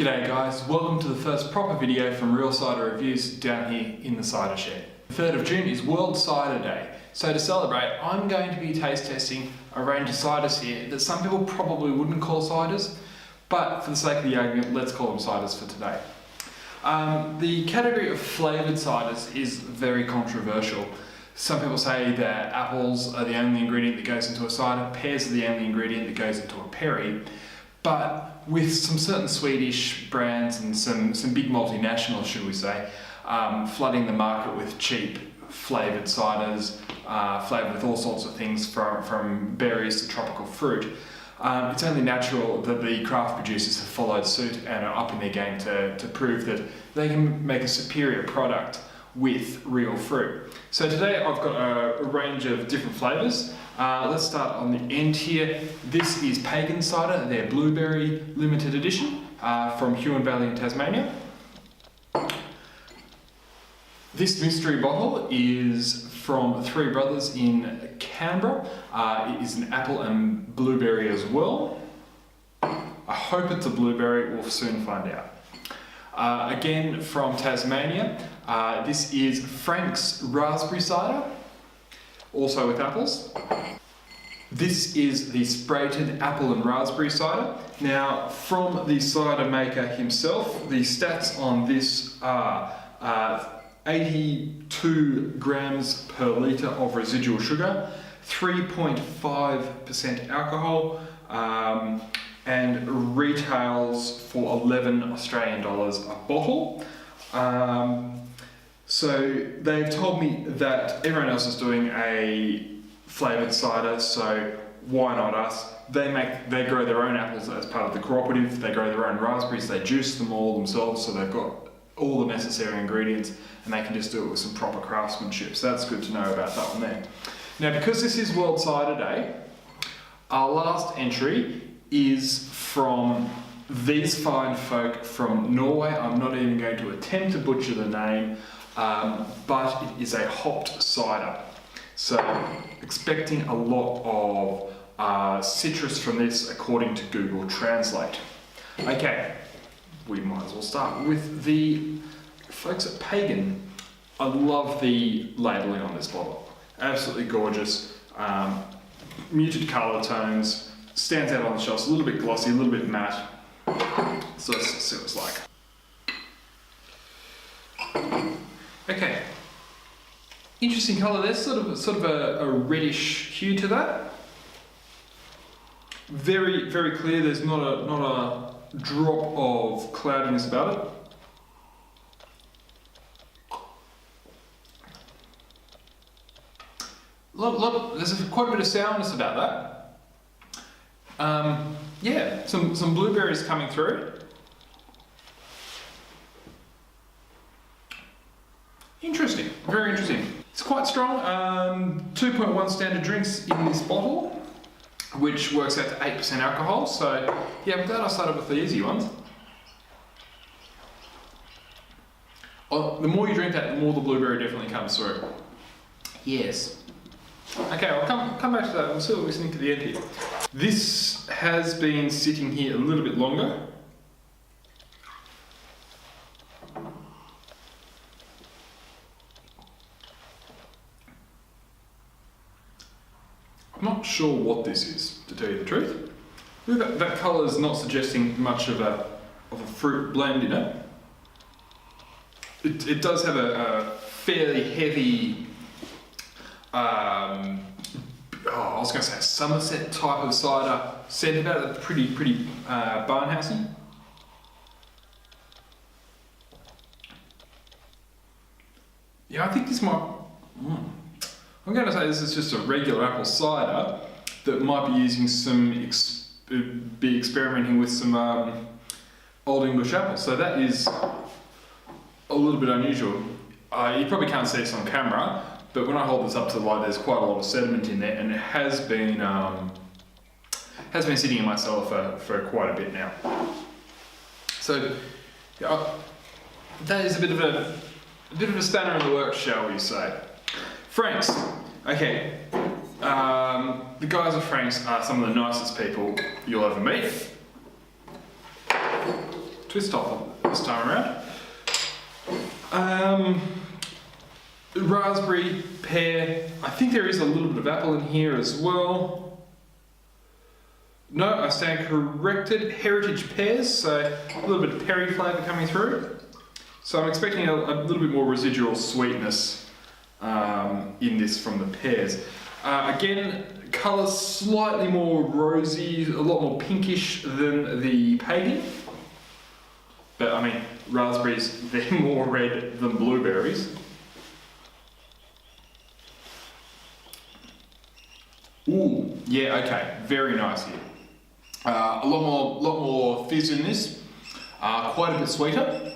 G'day guys, welcome to the first proper video from Real Cider Reviews down here in the cider shed. The 3rd of June is World Cider Day, so to celebrate I'm going to be taste testing a range of ciders here that some people probably wouldn't call ciders, but for the sake of the argument, let's call them ciders for today. The category of flavoured ciders is very controversial. Some people say that apples are the only ingredient that goes into a cider, pears are the only ingredient that goes into a perry. But with some certain Swedish brands and some big multinationals, should we say, flooding the market with cheap flavoured ciders, flavoured with all sorts of things from berries to tropical fruit, it's only natural that the craft producers have followed suit and are up in their game to prove that they can make a superior product with real fruit. So today I've got a range of different flavours. Let's start on the end here. This is Pagan Cider, their Blueberry Limited Edition from Huon Valley in Tasmania. This mystery bottle is from Three Brothers in Canberra. It is an apple and blueberry as well. I hope it's a blueberry, we'll soon find out. Again from Tasmania, this is Frank's Raspberry Cider, also with apples. This is the Sprayton Apple and Raspberry Cider. Now, from the cider maker himself, the stats on this are 82 grams per litre of residual sugar, 3.5% alcohol, and retails for 11 Australian dollars a bottle. So they've told me that everyone else is doing a flavoured cider, so why not us? They grow their own apples as part of the cooperative, they grow their own raspberries, they juice them all themselves, so they've got all the necessary ingredients and they can just do it with some proper craftsmanship. So that's good to know about that one there. Now, because this is World Cider Day, our last entry is from these fine folk from Norway. I'm not even going to attempt to butcher the name, but it is a hopped cider. So expecting a lot of citrus from this according to Google Translate. Okay, we might as well start with the folks at Pagan. I love the labelling on this bottle. Absolutely gorgeous. Muted colour tones, stands out on the shelves, a little bit glossy, a little bit matte. So let's see what it's like. Okay, interesting colour there, sort of a reddish hue to that. Very, very clear, there's not a drop of cloudiness about it. There's quite a bit of sourness about that. Yeah, some blueberries coming through. Interesting, very interesting. It's quite strong. 2.1 standard drinks in this bottle, which works out to 8% alcohol. So yeah, I'm glad I started with the easy ones. The more you drink that, the more the blueberry definitely comes through. Yes. Okay, I'll come back to that. We'll see what we think at the end here. This has been sitting here a little bit longer. I'm not sure what this is, to tell you the truth. That colour is not suggesting much of a fruit blend in it. It does have a fairly heavy, I was going to say a Somerset type of cider scent about it, pretty barnhousey. Yeah, I think this might. I'm going to say this is just a regular apple cider that might be using be experimenting with some Old English apples. So that is a little bit unusual. You probably can't see this on camera, but when I hold this up to the light, there's quite a lot of sediment in there, and it has been sitting in my cellar for quite a bit now. So that is a bit of a spanner in the works, shall we say. Frank's. Okay, the guys at Frank's are some of the nicest people you'll ever meet. twist off this time around. Raspberry, pear, I think there is a little bit of apple in here as well. No, I stand corrected. Heritage pears, so a little bit of perry flavour coming through. So I'm expecting a little bit more residual sweetness in this from the pears. Again, colour slightly more rosy, a lot more pinkish than the pagan. But I mean, raspberries, they're more red than blueberries. Ooh, yeah, okay, very nice here. A lot more fizz in this. Quite a bit sweeter,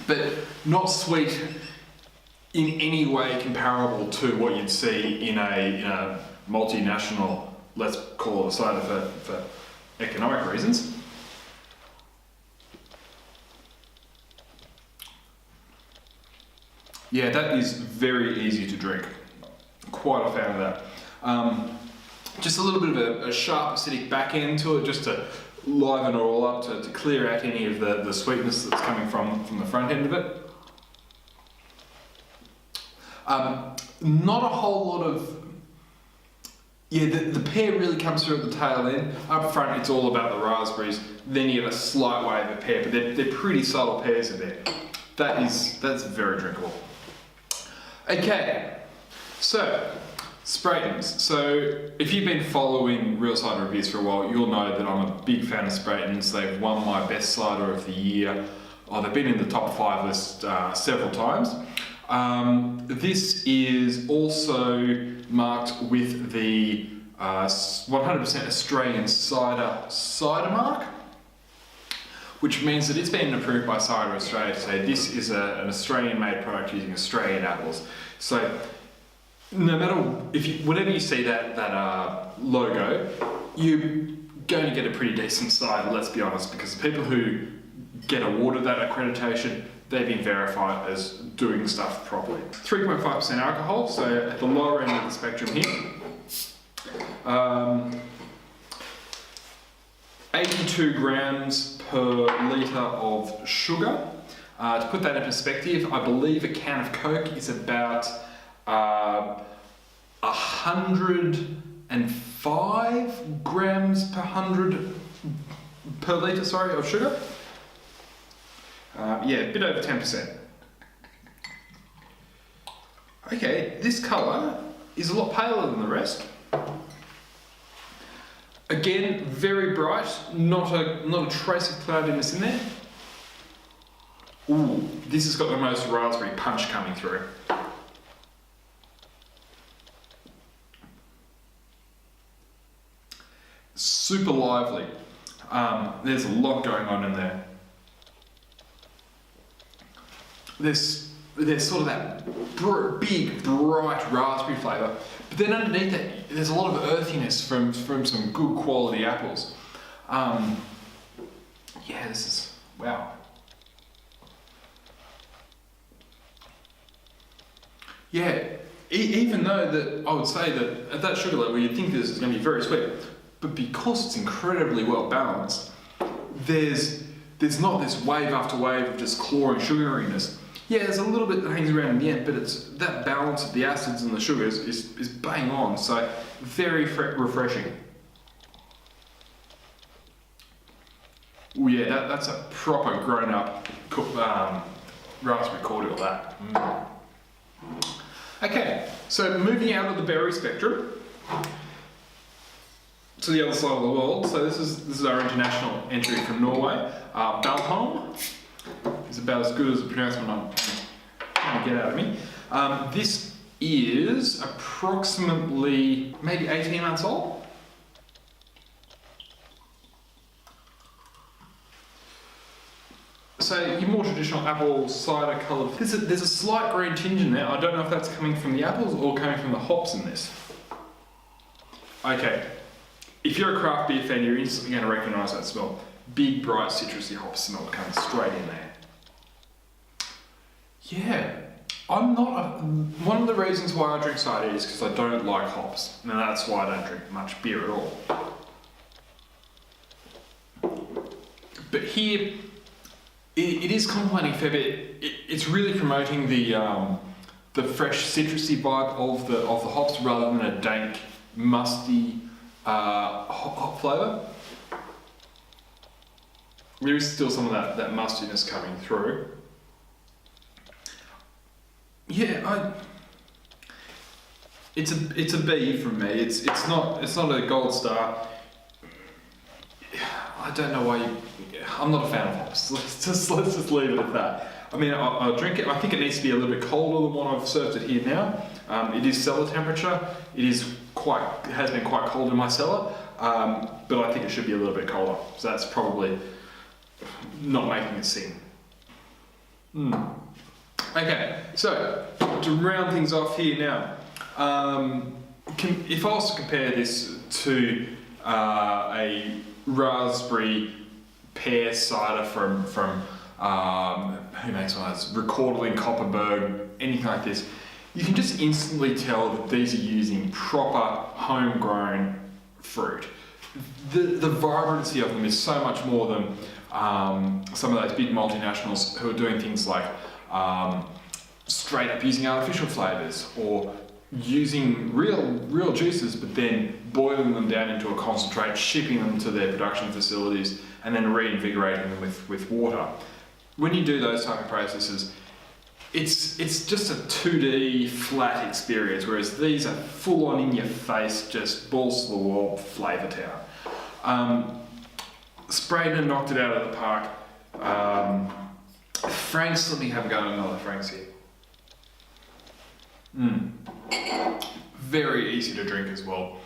but not sweet in any way comparable to what you'd see in a multinational, let's call it a cider for economic reasons. Yeah, that is very easy to drink. Quite a fan of that. Just a little bit of a sharp acidic back end to it, just to liven it all up, to clear out any of the sweetness that's coming from the front end of it. Not a whole lot of... Yeah, the pear really comes through at the tail end. Up front, it's all about the raspberries. Then you get a slight wave of pear, but they're pretty subtle pears in there. That's very drinkable. Okay, so Spraytons. So if you've been following Real Cider Reviews for a while, you'll know that I'm a big fan of Spraytons. They've won my best cider of the year. Oh, they've been in the top 5 list several times. This is also marked with the 100% Australian cider mark, which means that it's been approved by Cider Australia to say this is an Australian-made product using Australian apples. So no matter whenever you see that logo, you're going to get a pretty decent cider. Let's be honest, because the people who get awarded that accreditation, they've been verified as doing stuff properly. 3.5% alcohol, so at the lower end of the spectrum here. 82 grams per litre of sugar. To put that in perspective, I believe a can of Coke is about 105 grams per litre, of sugar. Yeah, a bit over 10%. Okay, this colour is a lot paler than the rest. Again, very bright, not a trace of cloudiness in there. Ooh, this has got the most raspberry punch coming through. Super lively. There's a lot going on in there. There's sort of that big, bright raspberry flavour, but then underneath it, there's a lot of earthiness from some good quality apples. Yeah, this is, wow. Yeah, even though that I would say that at that sugar level, you'd think this is going to be very sweet, but because it's incredibly well balanced, there's not this wave after wave of just chlorine sugariness. Yeah, there's a little bit that hangs around in the end, but it's that balance of the acids and the sugars is bang on, so very refreshing. Oh yeah, that's a proper grown-up raspberry cordial, that. Okay, so moving out of the berry spectrum to the other side of the world. So this is our international entry from Norway. Balholm is about as good as the pronouncement I'm trying to get out of me. This is approximately maybe 18 months old. So your more traditional apple cider coloured, there's a slight green tinge in there. I don't know if that's coming from the apples or coming from the hops in this. Okay, if you're a craft beer fan, you're instantly going to recognise that smell. Big, bright, citrusy hop smell coming straight in there. Yeah, one of the reasons why I drink cider is because I don't like hops. And that's why I don't drink much beer at all. But here, it is complementing a fair bit. It's really promoting the fresh citrusy vibe of the hops rather than a dank, musty hop flavour. There is still some of that mustiness coming through. Yeah, it's a B from me. It's not a gold star. I don't know why I'm not a fan of hops. Let's just leave it at that. I mean, I'll drink it. I think it needs to be a little bit colder than what I've served it here now. It is cellar temperature. It has been quite cold in my cellar, but I think it should be a little bit colder. So that's probably not making it sing. Okay, so to round things off here now, if I was to compare this to a raspberry pear cider from who makes one of those, Recordling, Copperberg, anything like this, you can just instantly tell that these are using proper homegrown fruit. The vibrancy of them is so much more than some of those big multinationals who are doing things like straight up using artificial flavours or using real juices but then boiling them down into a concentrate, shipping them to their production facilities and then reinvigorating them with water. When you do those type of processes, it's just a 2D flat experience, whereas these are full on in your face, just balls to the wall flavour town. Sprayed and knocked it out of the park. Franks, let me have a go at another Franks here. Very easy to drink as well.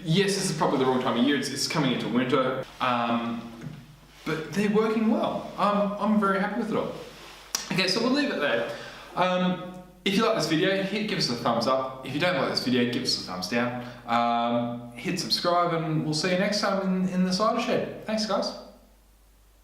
Yes, this is probably the wrong time of year. It's coming into winter, but they're working well. I'm very happy with it all. Okay, so we'll leave it there. If you like this video, give us a thumbs up. If you don't like this video, give us a thumbs down. Hit subscribe, and we'll see you next time in the cider shed. Thanks, guys.